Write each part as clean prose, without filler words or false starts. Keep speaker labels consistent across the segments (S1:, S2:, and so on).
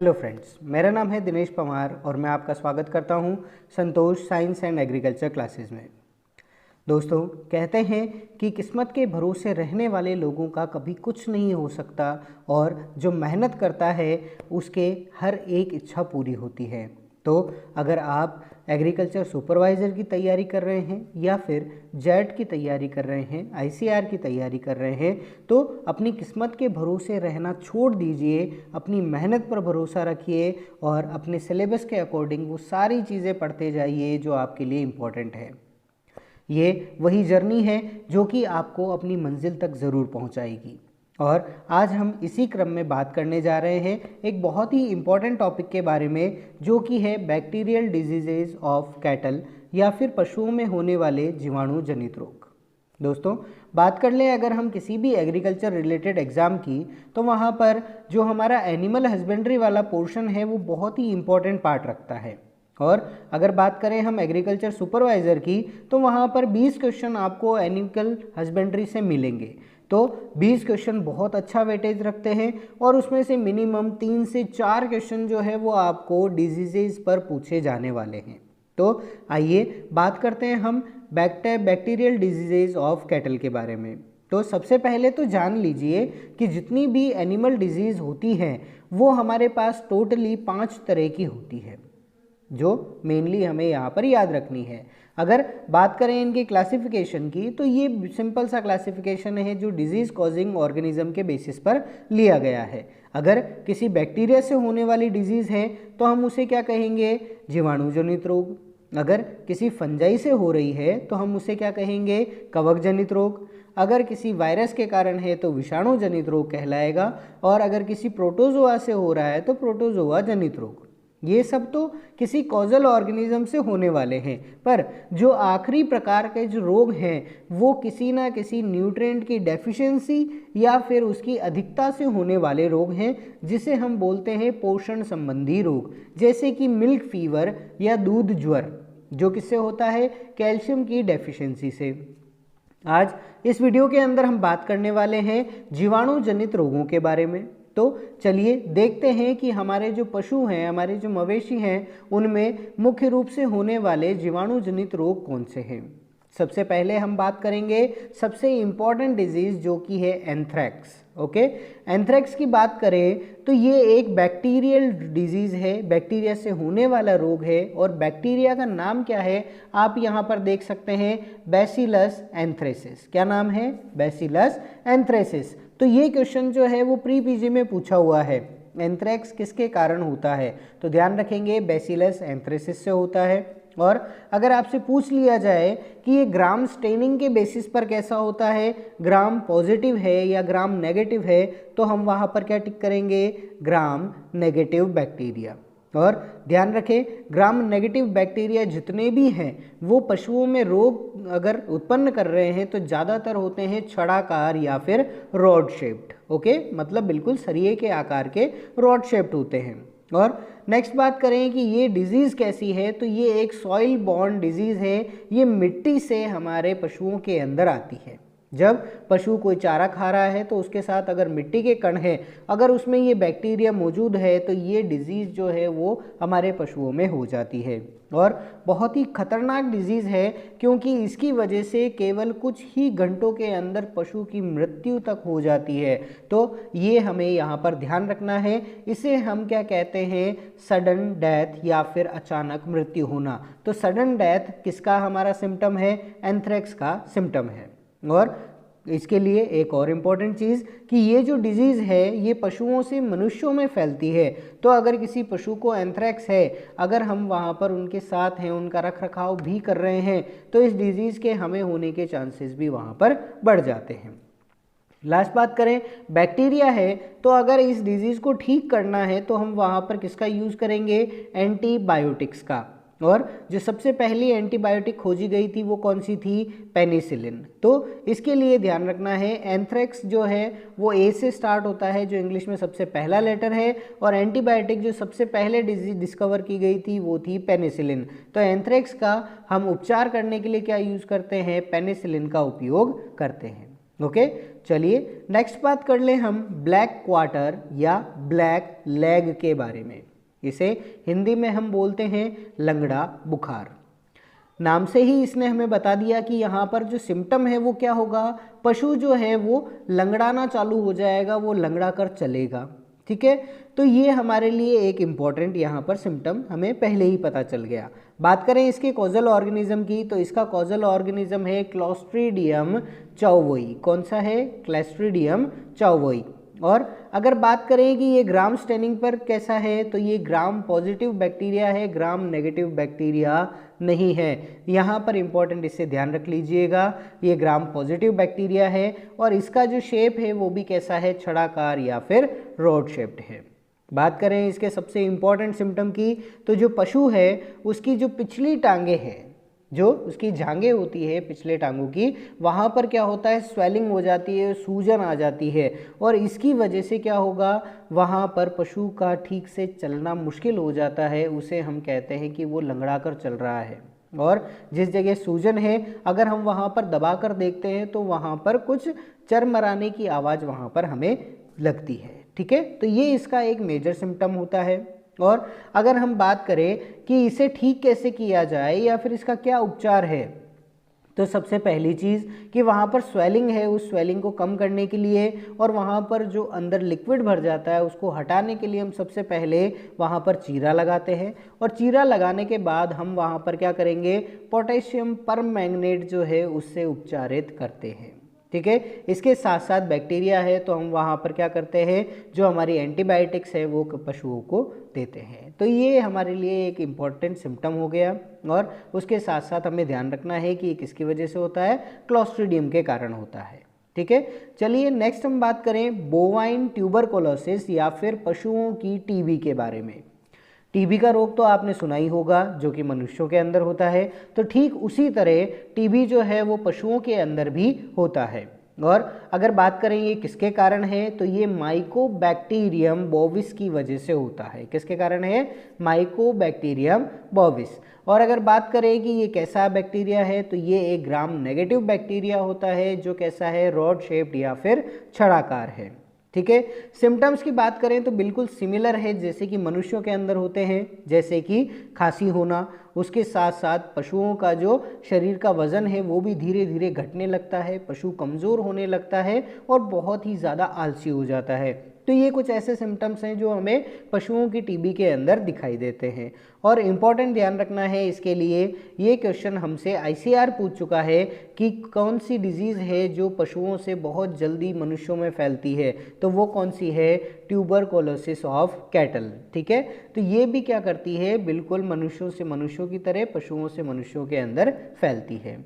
S1: Hello friends, मेरा नाम है दिनेश पवार और मैं आपका स्वागत करता हूं संतोष साइंस एंड एग्रीकल्चर क्लासेस में। दोस्तों, कहते हैं कि किस्मत के भरोसे रहने वाले लोगों का कभी कुछ नहीं हो सकता और जो मेहनत करता है उसके हर एक इच्छा पूरी होती है। तो अगर आप एग्रीकल्चर सुपरवाइज़र की तैयारी कर रहे हैं या फिर जेट की तैयारी कर रहे हैं, आईसीआर की तैयारी कर रहे हैं, तो अपनी किस्मत के भरोसे रहना छोड़ दीजिए, अपनी मेहनत पर भरोसा रखिए और अपने सिलेबस के अकॉर्डिंग वो सारी चीज़ें पढ़ते जाइए जो आपके लिए इम्पोर्टेंट है। ये वही जर्नी है जो कि आपको अपनी मंजिल तक ज़रूर पहुंचाएगी। और आज हम इसी क्रम में बात करने जा रहे हैं एक बहुत ही इम्पॉर्टेंट टॉपिक के बारे में, जो कि है बैक्टीरियल डिजीजेज ऑफ कैटल या फिर पशुओं में होने वाले जीवाणु जनित रोग। दोस्तों, बात कर लें अगर हम किसी भी एग्रीकल्चर रिलेटेड एग्ज़ाम की, तो वहाँ पर जो हमारा एनिमल हस्बेंड्री वाला पोर्शन है वो बहुत ही इम्पॉर्टेंट पार्ट रखता है। और अगर बात करें हम एग्रीकल्चर सुपरवाइज़र की, तो वहाँ पर 20 क्वेश्चन आपको एनिमल हस्बेंड्री से मिलेंगे। तो 20 क्वेश्चन बहुत अच्छा वेटेज रखते हैं और उसमें से मिनिमम 3 से 4 क्वेश्चन जो है वो आपको डिजीजेज पर पूछे जाने वाले हैं। तो आइए बात करते हैं हम बैक्टीरियल डिजीजेज ऑफ कैटल के बारे में। तो सबसे पहले तो जान लीजिए कि जितनी भी एनिमल डिजीज़ होती हैं वो हमारे पास टोटली 5 तरह की होती है, जो मेनली हमें यहाँ पर याद रखनी है। अगर बात करें इनके क्लासिफिकेशन की, तो ये सिंपल सा क्लासिफिकेशन है जो डिजीज़ कॉजिंग ऑर्गेनिज्म के बेसिस पर लिया गया है। अगर किसी बैक्टीरिया से होने वाली डिजीज़ है तो हम उसे क्या कहेंगे? जीवाणु जनित रोग। अगर किसी फंजाई से हो रही है तो हम उसे क्या कहेंगे? कवक जनित रोग। अगर किसी वायरस के कारण है तो विषाणु जनित रोग कहलाएगा। और अगर किसी प्रोटोजोआ से हो रहा है तो प्रोटोजोआ जनित रोग। ये सब तो किसी कॉजल ऑर्गेनिज्म से होने वाले हैं, पर जो आखिरी प्रकार के जो रोग हैं वो किसी ना किसी न्यूट्रिएंट की डेफिशिएंसी या फिर उसकी अधिकता से होने वाले रोग हैं, जिसे हम बोलते हैं पोषण संबंधी रोग। जैसे कि मिल्क फीवर या दूध ज्वर, जो किससे होता है? कैल्शियम की डेफिशिएंसी से। आज इस वीडियो के अंदर हम बात करने वाले हैं जीवाणु जनित रोगों के बारे में। तो चलिए देखते हैं कि हमारे जो पशु हैं, हमारे जो मवेशी हैं, उनमें मुख्य रूप से होने वाले जीवाणु जनित रोग कौन से हैं। सबसे पहले हम बात करेंगे सबसे इम्पॉर्टेंट डिजीज़ जो कि है एंथ्रैक्स। ओके, एंथ्रैक्स की बात करें तो ये एक बैक्टीरियल डिजीज़ है, बैक्टीरिया से होने वाला रोग है। और बैक्टीरिया का नाम क्या है आप यहाँ पर देख सकते हैं? Bacillus anthracis. क्या नाम है? Bacillus anthracis. तो ये क्वेश्चन जो है वो प्री पीजी में पूछा हुआ है, एंथ्रैक्स किसके कारण होता है? तो ध्यान रखेंगे बैसिलस एंथ्रेसिस से होता है। और अगर आपसे पूछ लिया जाए कि ये ग्राम स्टेनिंग के बेसिस पर कैसा होता है, ग्राम पॉजिटिव है या ग्राम नेगेटिव है, तो हम वहाँ पर क्या टिक करेंगे? Gram negative bacteria. और ध्यान रखें, ग्राम नेगेटिव बैक्टीरिया जितने भी हैं वो पशुओं में रोग अगर उत्पन्न कर रहे हैं तो ज़्यादातर होते हैं छड़ाकार या फिर रॉड शेप्ड। ओके, मतलब बिल्कुल सरिये के आकार के रॉड शेप्ड होते हैं। और नेक्स्ट बात करें कि ये डिजीज़ कैसी है, तो ये एक सॉइल बॉर्न डिजीज़ है। ये मिट्टी से हमारे पशुओं के अंदर आती है। जब पशु कोई चारा खा रहा है तो उसके साथ अगर मिट्टी के कण हैं, अगर उसमें ये बैक्टीरिया मौजूद है तो ये डिजीज़ जो है वो हमारे पशुओं में हो जाती है। और बहुत ही खतरनाक डिजीज़ है, क्योंकि इसकी वजह से केवल कुछ ही घंटों के अंदर पशु की मृत्यु तक हो जाती है। तो ये हमें यहाँ पर ध्यान रखना है। इसे हम क्या कहते हैं? सडन डेथ या फिर अचानक मृत्यु होना। तो सडन डेथ किसका हमारा सिम्टम है? एंथ्रैक्स का सिम्टम है। और इसके लिए एक और इम्पॉर्टेंट चीज़ कि ये जो डिजीज़ है ये पशुओं से मनुष्यों में फैलती है। तो अगर किसी पशु को एंथ्रैक्स है, अगर हम वहाँ पर उनके साथ हैं, उनका रख रखाव भी कर रहे हैं, तो इस डिजीज़ के हमें होने के चांसेस भी वहाँ पर बढ़ जाते हैं। लास्ट बात करें, बैक्टीरिया है, तो अगर इस डिजीज़ को ठीक करना है तो हम वहाँ पर किसका यूज़ करेंगे? एंटीबायोटिक्स का। और जो सबसे पहली एंटीबायोटिक खोजी गई थी वो कौन सी थी? पेनिसिलिन। तो इसके लिए ध्यान रखना है, एंथ्रैक्स जो है वो ए से स्टार्ट होता है, जो इंग्लिश में सबसे पहला लेटर है। और एंटीबायोटिक जो सबसे पहले डिजीज डिस्कवर की गई थी वो थी पेनिसिलिन। तो एंथ्रैक्स का हम उपचार करने के लिए क्या यूज़ करते हैं? पेनिसिलिन का उपयोग करते हैं। ओके, चलिए नेक्स्ट बात कर ले हम ब्लैक क्वार्टर या ब्लैक लेग के बारे में। इसे हिंदी में हम बोलते हैं लंगड़ा बुखार। नाम से ही इसने हमें बता दिया कि यहाँ पर जो सिम्टम है वो क्या होगा, पशु जो है वो लंगड़ाना चालू हो जाएगा, वो लंगड़ा कर चलेगा। ठीक है, तो ये हमारे लिए एक इम्पॉर्टेंट यहाँ पर सिम्टम हमें पहले ही पता चल गया। बात करें इसके कॉजल ऑर्गेनिज्म की, तो इसका कॉजल ऑर्गेनिज्म है क्लोस्ट्रीडियम चौवोई। कौन सा है, क्लोस्ट्रीडियम चौवोई। और अगर बात करें कि ये ग्राम स्टेनिंग पर कैसा है, तो ये ग्राम पॉजिटिव बैक्टीरिया है, ग्राम नेगेटिव बैक्टीरिया नहीं है। यहाँ पर इंपॉर्टेंट इससे ध्यान रख लीजिएगा, ये ग्राम पॉजिटिव बैक्टीरिया है और इसका जो शेप है वो भी कैसा है, छड़ाकार या फिर रॉड शेप्ड है। बात करें इसके सबसे इम्पॉर्टेंट सिम्टम की, तो जो पशु है उसकी जो पिछली टांगे हैं, जो उसकी जांघें होती है पिछले टांगों की, वहाँ पर क्या होता है, स्वेलिंग हो जाती है, सूजन आ जाती है और इसकी वजह से क्या होगा, वहाँ पर पशु का ठीक से चलना मुश्किल हो जाता है। उसे हम कहते हैं कि वो लंगड़ा कर चल रहा है। और जिस जगह सूजन है अगर हम वहाँ पर दबा कर देखते हैं तो वहाँ पर कुछ चरमराने की आवाज़ वहाँ पर हमें लगती है। ठीक है, तो ये इसका एक मेजर सिम्टम होता है। और अगर हम बात करें कि इसे ठीक कैसे किया जाए या फिर इसका क्या उपचार है, तो सबसे पहली चीज़ कि वहाँ पर स्वेलिंग है, उस स्वेलिंग को कम करने के लिए और वहाँ पर जो अंदर लिक्विड भर जाता है उसको हटाने के लिए हम सबसे पहले वहाँ पर चीरा लगाते हैं। और चीरा लगाने के बाद हम वहाँ पर क्या करेंगे, पोटेशियम परमैंगनेट जो है उससे उपचारित करते हैं। ठीक है, इसके साथ साथ बैक्टीरिया है तो हम वहाँ पर क्या करते हैं, जो हमारी एंटीबायोटिक्स है वो पशुओं को देते हैं। तो ये हमारे लिए एक इम्पॉर्टेंट सिम्टम हो गया। और उसके साथ साथ हमें ध्यान रखना है कि ये किसकी वजह से होता है, क्लोस्ट्रीडियम के कारण होता है। ठीक है, चलिए नेक्स्ट हम बात करें बोवाइन ट्यूबरकुलोसिस या फिर पशुओं की टीबी के बारे में। टीबी का रोग तो आपने सुना ही होगा, जो कि मनुष्यों के अंदर होता है। तो ठीक उसी तरह टीबी जो है वो पशुओं के अंदर भी होता है। और अगर बात करें ये किसके कारण है, तो ये माइकोबैक्टीरियम बोविस की वजह से होता है। किसके कारण है, माइकोबैक्टीरियम बोविस। और अगर बात करें कि ये कैसा बैक्टीरिया है, तो ये एक ग्राम नेगेटिव बैक्टीरिया होता है, जो कैसा है, रॉड शेप्ड या फिर छड़ाकार है। ठीक है, सिम्टम्स की बात करें तो बिल्कुल सिमिलर है जैसे कि मनुष्यों के अंदर होते हैं, जैसे कि खांसी होना। उसके साथ साथ पशुओं का जो शरीर का वजन है वो भी धीरे धीरे घटने लगता है, पशु कमज़ोर होने लगता है और बहुत ही ज़्यादा आलसी हो जाता है। तो ये कुछ ऐसे सिम्टम्स हैं जो हमें पशुओं की टीबी के अंदर दिखाई देते हैं। और इम्पॉर्टेंट ध्यान रखना है इसके लिए, ये क्वेश्चन हमसे ICAR पूछ चुका है कि कौन सी डिजीज़ है जो पशुओं से बहुत जल्दी मनुष्यों में फैलती है, तो वो कौन सी है, ट्यूबरकुलोसिस ऑफ कैटल। ठीक है, तो ये भी क्या करती है, बिल्कुल मनुष्यों से मनुष्यों की तरह पशुओं से मनुष्यों के अंदर फैलती है।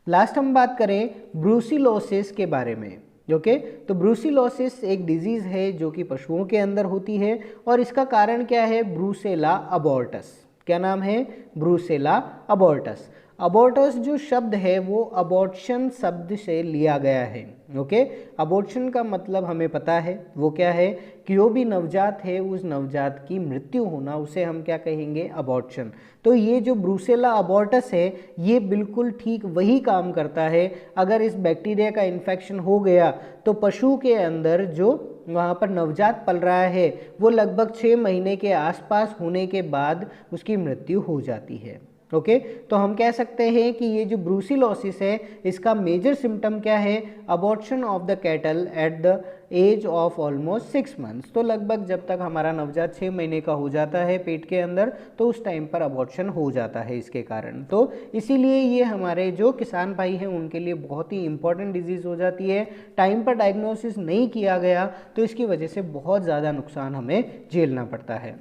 S1: लास्ट हम बात करें ब्रूसिलोसिस के बारे में। ओके, तो ब्रूसिलोसिस एक डिजीज़ है जो कि पशुओं के अंदर होती है और इसका कारण क्या है, ब्रूसेला अबॉर्टस। क्या नाम है, ब्रूसेला अबॉर्टस। अबॉर्टस जो शब्द है वो अबॉर्शन शब्द से लिया गया है। ओके, अबॉर्शन का मतलब हमें पता है वो क्या है, कि जो भी नवजात है उस नवजात की मृत्यु होना, उसे हम क्या कहेंगे, अबॉर्शन। तो ये जो ब्रूसेला अबॉर्टस है ये बिल्कुल ठीक वही काम करता है। अगर इस बैक्टीरिया का इन्फेक्शन हो गया तो पशु के अंदर जो वहाँ पर नवजात पल रहा है वो लगभग 6 महीने के आसपास होने के बाद उसकी मृत्यु हो जाती है। ओके, तो हम कह सकते हैं कि ये जो ब्रूसिलोसिस है इसका मेजर सिम्टम क्या है, abortion of the cattle at the age of almost 6 months. तो लगभग जब तक हमारा नवजात 6 महीने का हो जाता है पेट के अंदर, तो उस टाइम पर अबॉर्शन हो जाता है इसके कारण। तो इसीलिए ये हमारे जो किसान भाई हैं उनके लिए बहुत ही इंपॉर्टेंट डिजीज़ हो जाती है। टाइम पर डायग्नोसिस नहीं किया गया तो इसकी वजह से बहुत ज़्यादा नुकसान हमें झेलना पड़ता है।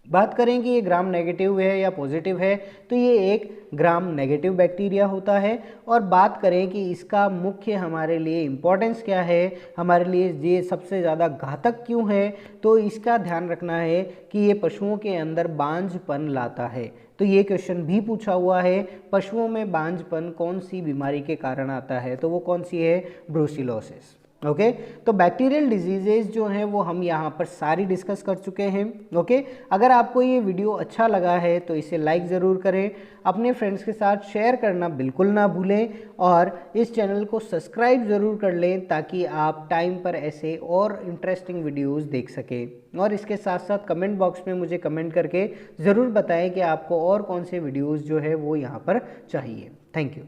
S1: बात करें कि ये ग्राम नेगेटिव है या पॉजिटिव है, तो ये एक ग्राम नेगेटिव बैक्टीरिया होता है। और बात करें कि इसका मुख्य हमारे लिए इम्पोर्टेंस क्या है, हमारे लिए ये सबसे ज़्यादा घातक क्यों है, तो इसका ध्यान रखना है कि ये पशुओं के अंदर बांझपन लाता है। तो ये क्वेश्चन भी पूछा हुआ है, पशुओं में बांझपन कौन सी बीमारी के कारण आता है, तो वो कौन सी है, ब्रूसिलोसिस। ओके तो बैक्टीरियल डिजीजेज जो हैं वो हम यहाँ पर सारी डिस्कस कर चुके हैं। ओके अगर आपको ये वीडियो अच्छा लगा है तो इसे लाइक ज़रूर करें, अपने फ्रेंड्स के साथ शेयर करना बिल्कुल ना भूलें और इस चैनल को सब्सक्राइब ज़रूर कर लें ताकि आप टाइम पर ऐसे और इंटरेस्टिंग वीडियोस देख सकें। और इसके साथ साथ कमेंट बॉक्स में मुझे कमेंट करके ज़रूर बताएं कि आपको और कौन से वीडियोज़ जो है वो यहाँ पर चाहिए। Thank you.